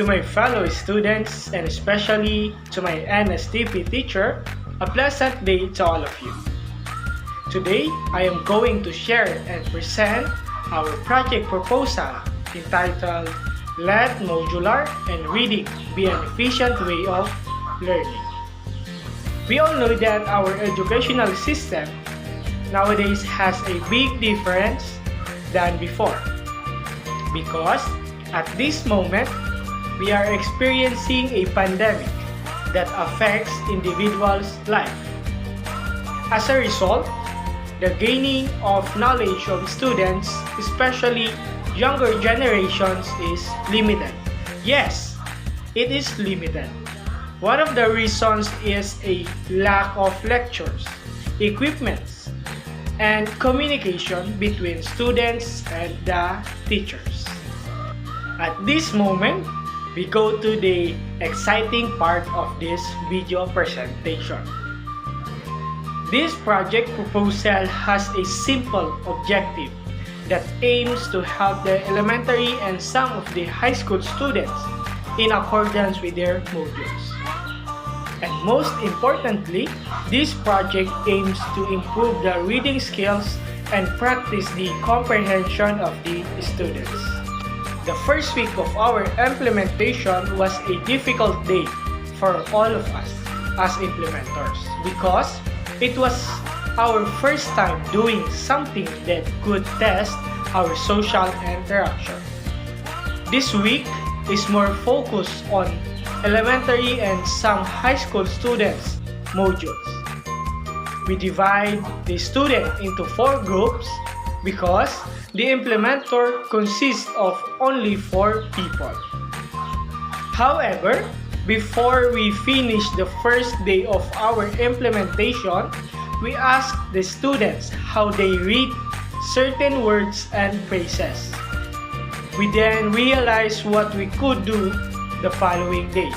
To my fellow students and especially to my NSTP teacher, a pleasant day to all of you. Today, I am going to share and present our project proposal entitled Let Modular and Reading Be an Efficient Way of Learning. We all know that our educational system nowadays has a big difference than before because at this moment, we are experiencing a pandemic that affects individuals' life. As a result, the gaining of knowledge of students, especially younger generations, is limited. Yes, it is limited. One of the reasons is a lack of lectures, equipments, and communication between students and the teachers. At this moment, we go to the exciting part of this video presentation. This project proposal has a simple objective that aims to help the elementary and some of the high school students in accordance with their modules. And most importantly, this project aims to improve the reading skills and practice the comprehension of the students. The first week of our implementation was a difficult day for all of us as implementers because it was our first time doing something that could test our social interaction. This week is more focused on elementary and some high school students' modules. We divide the student into 4 groups because the implementer consists of only 4 people. However, before we finish the first day of our implementation, we ask the students how they read certain words and phrases. We then realize what we could do the following day.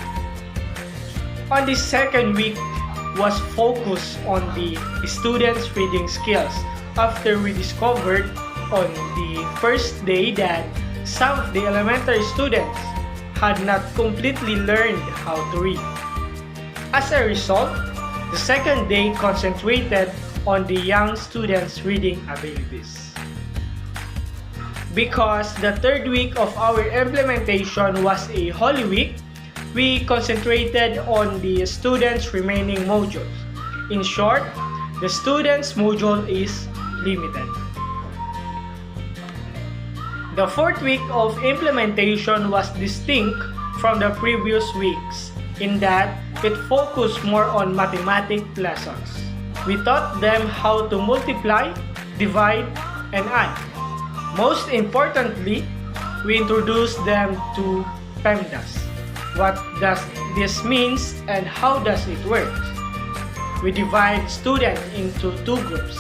On the second week was focused on the students' reading skills after we discovered on the first day that some of the elementary students had not completely learned how to read. As a result, the second day concentrated on the young students' reading abilities. Because the third week of our implementation was a Holy Week, we concentrated on the students' remaining modules. In short, the students' module is limited. The fourth week of implementation was distinct from the previous weeks in that it focused more on mathematics lessons. We taught them how to multiply, divide, and add. Most importantly, we introduced them to PEMDAS. What does this means and how does it work? We divide students into 2 groups.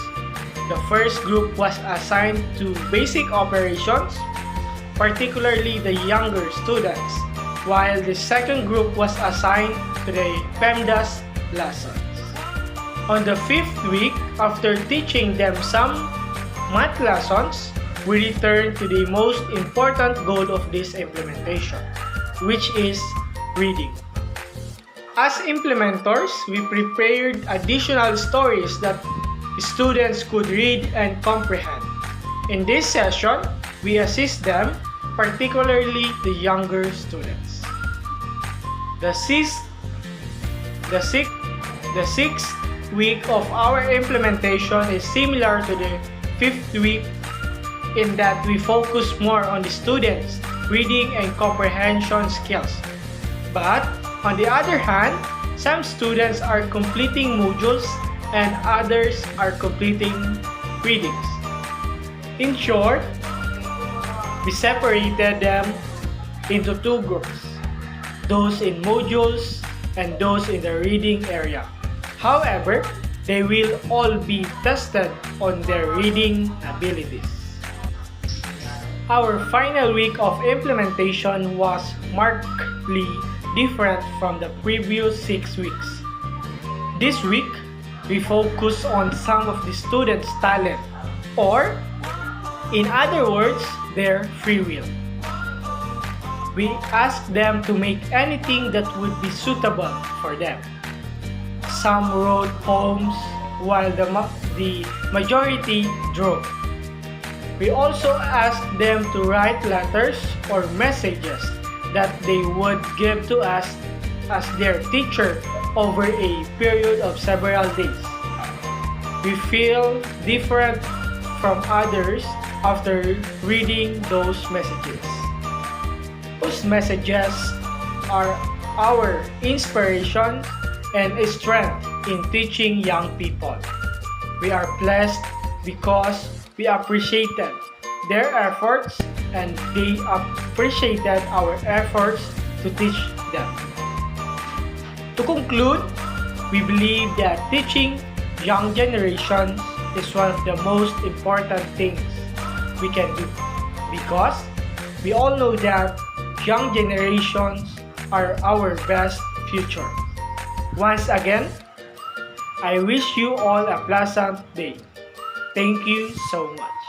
The first group was assigned to basic operations, particularly the younger students, while the second group was assigned to the PEMDAS lessons. On the 5th week, after teaching them some math lessons, we returned to the most important goal of this implementation, which is reading. As implementers, we prepared additional stories that students could read and comprehend. In this session, we assist them, particularly the younger students. The sixth week of our implementation is similar to the 5th week in that we focus more on the students' reading and comprehension skills. But on the other hand, some students are completing modules and others are completing readings. In short, we separated them into 2 groups, those in modules and those in the reading area. However, they will all be tested on their reading abilities. Our final week of implementation was markedly different from the previous 6 weeks. This week, we focus on some of the students' talent, or in other words, their free will. We asked them to make anything that would be suitable for them. Some wrote poems while the majority drew. We also asked them to write letters or messages that they would give to us as their teacher over a period of several days. We feel different from others after reading those messages. Those messages are our inspiration and strength in teaching young people. We are blessed because we appreciated their efforts and they appreciated our efforts to teach them. To conclude, we believe that teaching young generations is one of the most important things we can do because we all know that young generations are our best future. Once again, I wish you all a pleasant day. Thank you so much.